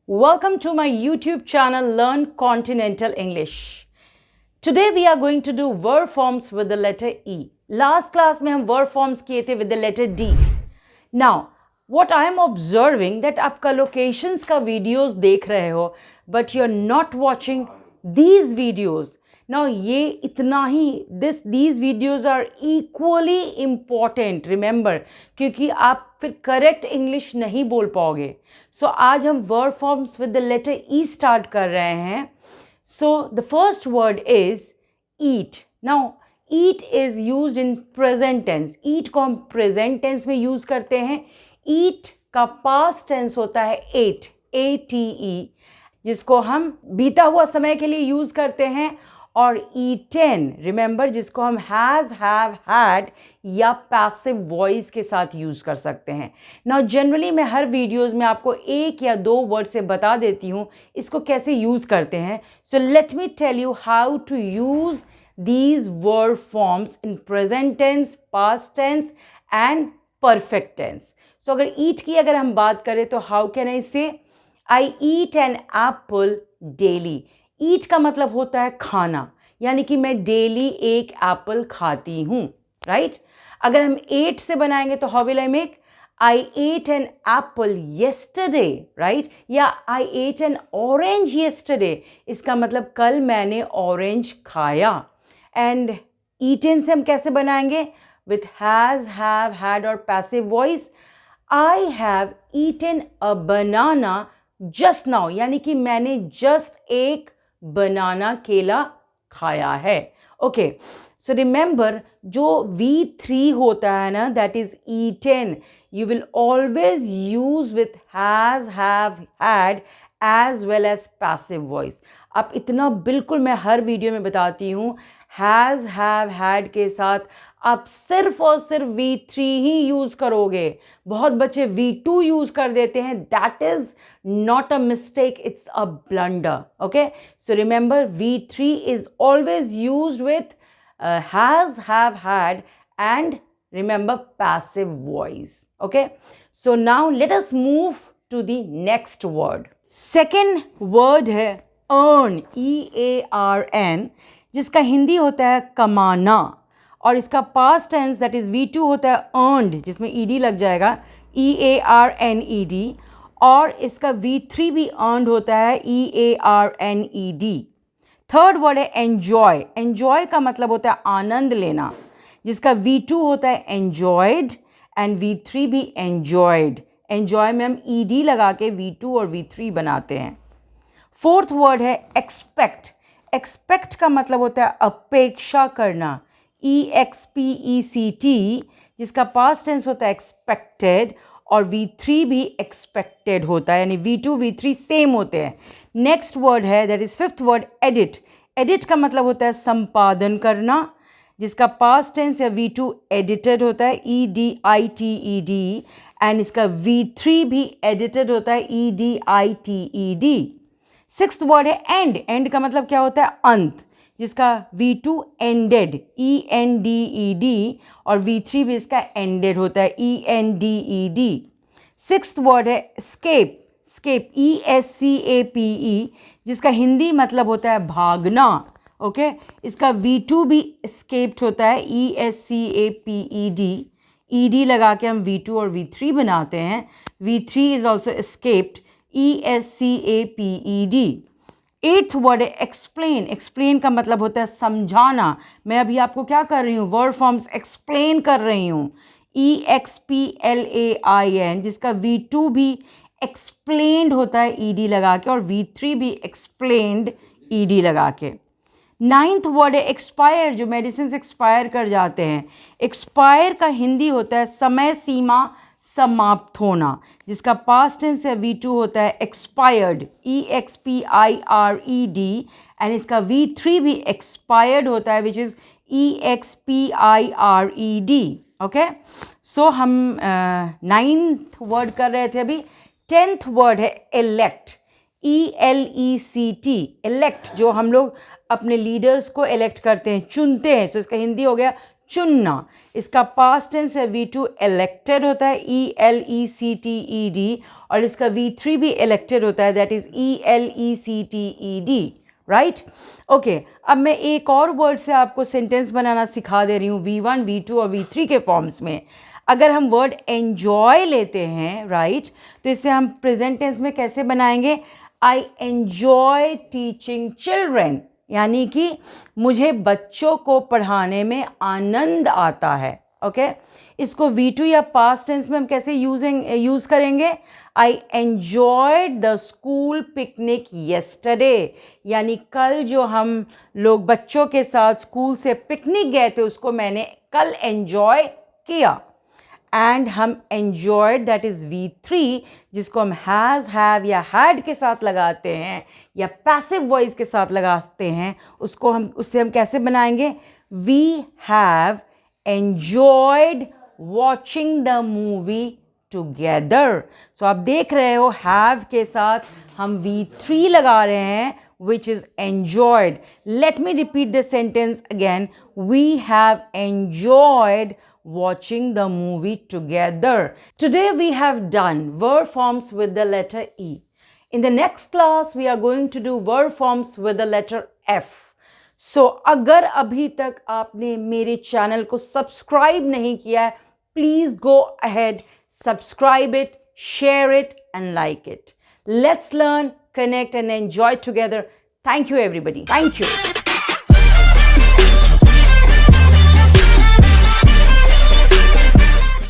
Welcome to my YouTube channel Learn Continental English. Today we are going to do verb forms with the letter E. Last class में हम verb forms किए थे with the letter D. Now, what I am observing that आप collocations का videos देख रहे हो, but you're not watching these videos. Now ये इतना ही these videos are equally important. Remember, क्योंकि आप फिर correct English नहीं बोल पाओगे. So आज हम verb forms with the letter E start कर रहे हैं. So the first word is eat. Now eat is used in present tense. Eat को हम present tense में use करते हैं. Eat का past tense होता है ate, A-T-E, जिसको हम बीता हुआ समय के लिए use करते हैं. और eaten, remember, जिसको हम has, have, had या passive voice के साथ यूज़ कर सकते हैं. Now generally मैं हर वीडियोज़ में आपको एक या दो वर्ड से बता देती हूँ इसको कैसे यूज़ करते हैं. So let me tell you how to use these verb forms in present tense, past tense and perfect tense. So अगर eat की अगर हम बात करें तो how can I say? I eat an apple daily. ईट का मतलब होता है खाना, यानी कि मैं डेली एक एप्पल खाती हूँ, राइट? अगर हम एट से बनाएंगे तो how will I make? I ate an apple yesterday, right? या I ate an orange yesterday, इसका मतलब कल मैंने ऑरेंज खाया. एंड ईटन से हम कैसे बनाएंगे? विथ हैज़, हैव, हैड और passive voice. I have eaten a banana just now, यानी कि मैंने जस्ट एक बनाना केला खाया है. ओके, सो रिमेंबर जो V3 होता है ना, that is eaten, you will always use with has, have, had as well as passive voice. अब इतना बिल्कुल मैं हर वीडियो में बताती हूँ, हैज़, हैव, हैड के साथ आप सिर्फ और सिर्फ V3 ही यूज़ करोगे. बहुत बच्चे V2 यूज़ कर देते हैं. That is not a mistake, it's a blunder. Okay, so remember V3 is always used with has, have, had and remember passive voice. Okay, so now let us move to the next word. Second word है earn, E-A-R-N, जिसका हिंदी होता है कमाना और इसका past tense that is V2 होता है earned, जिसमें ED लग जाएगा, E-A-R-N-E-D, और इसका V3 भी earned होता है E-A-R-N-E-D. थर्ड वर्ड है एन्जॉय. एन्जॉय का मतलब होता है आनंद लेना, जिसका V2 होता है enjoyed एंड V3 भी enjoyed. एन्जॉय में हम ED लगा के V2 और V3 बनाते हैं. फोर्थ वर्ड है एक्सपेक्ट. एक्सपेक्ट का मतलब होता है अपेक्षा करना, E-X-P-E-C-T, जिसका पास्ट टेंस होता है एक्सपेक्टेड और V3 भी एक्सपेक्टेड होता है, यानी V2 V3 सेम होते हैं. नेक्स्ट वर्ड है that is fifth word edit. Edit का मतलब होता है संपादन करना, जिसका पास्ट टेंस या V2 एडिटेड होता है, E-D-I-T-E-D, एंड इसका V3 भी एडिटेड होता है, E-D-I-T-E-D. सिक्स्थ वर्ड है एंड. एंड का मतलब क्या होता है? अंत, जिसका V2 ended, E-N-D-E-D, और V3 भी इसका ended होता है, E-N-D-E-D. सिक्स्थ वर्ड है escape. escape, E-S-C-A-P-E, जिसका हिंदी मतलब होता है भागना. ओके, इसका V2 भी escaped होता है, E-S-C-A-P-E-D. E-D लगा के हम V2 और V3 बनाते हैं. V3 is also escaped, E-S-C-A-P-E-D. Eighth word है एक्सप्लेन. एक्सप्लेन का मतलब होता है समझाना. मैं अभी आपको क्या कर रही हूँ? वर्ड फॉर्म्स एक्सप्लेन कर रही हूँ, E-X-P-L-A-I-N, जिसका V2 भी एक्सप्लेन्ड होता है ED लगा के और V3 भी एक्सप्लेन्ड ED लगा के. नाइन्थ वर्ड है एक्सपायर. जो मेडिसिन एक्सपायर कर जाते हैं, एक्सपायर का हिंदी होता है समय सीमा समाप्त होना, जिसका पास्ट टेंस है V2 होता है एक्सपायर्ड, E-X-P-I-R-E-D, एंड इसका V3 भी एक्सपायर्ड होता है, विच इज़ E-X-P-I-R-E-D. ओके, सो हम नाइन्थ वर्ड कर रहे थे अभी. टेंथ वर्ड है एलेक्ट. E-L-E-C-T. एलेक्ट, जो हम लोग अपने लीडर्स को एलेक्ट करते हैं, चुनते हैं. सो इसका हिंदी हो गया चुनना। इसका पास्ट टेंस है V2, इलेक्टेड होता है ELECTED, और इसका V3 भी इलेक्टेड होता है, that is ELECTED, right. Okay, अब मैं एक और वर्ड से आपको सेंटेंस बनाना सिखा दे रही हूँ V1, V2 और V3 के फॉर्म्स में। अगर हम वर्ड एन्जॉय लेते हैं, राइट, तो इसे हम प्रेजेंट टेंस में कैसे बनाएंगे? आई एन्जॉय टीचिंग चिल्ड्रेन, यानी कि मुझे बच्चों को पढ़ाने में आनंद आता है। ओके, इसको V2 या पास्ट टेंस में हम कैसे यूज़ करेंगे? I enjoyed the school picnic yesterday, यानी कल जो हम लोग बच्चों के साथ स्कूल से पिकनिक गए थे उसको मैंने कल एन्जॉय किया। एंड हम enjoyed, दैट इज V3, जिसको हम हैज़, हैव या हैड के साथ लगाते हैं या पैसिव वॉइस के साथ लगाते हैं, उससे हम कैसे बनाएंगे? We have enjoyed watching the movie together। So आप देख रहे हो हैव के साथ हम V3 लगा रहे हैं, which is enjoyed। Let me repeat the sentence again. We have enjoyed watching the movie together. Today we have done verb forms with the letter E. In the next class we are going to do verb forms with the letter F. So अगर अभी तक आपने मेरे channel को subscribe नहीं किया है, please go ahead, subscribe it, share it and like it. Let's learn, connect and enjoy together. Thank you everybody. Thank you.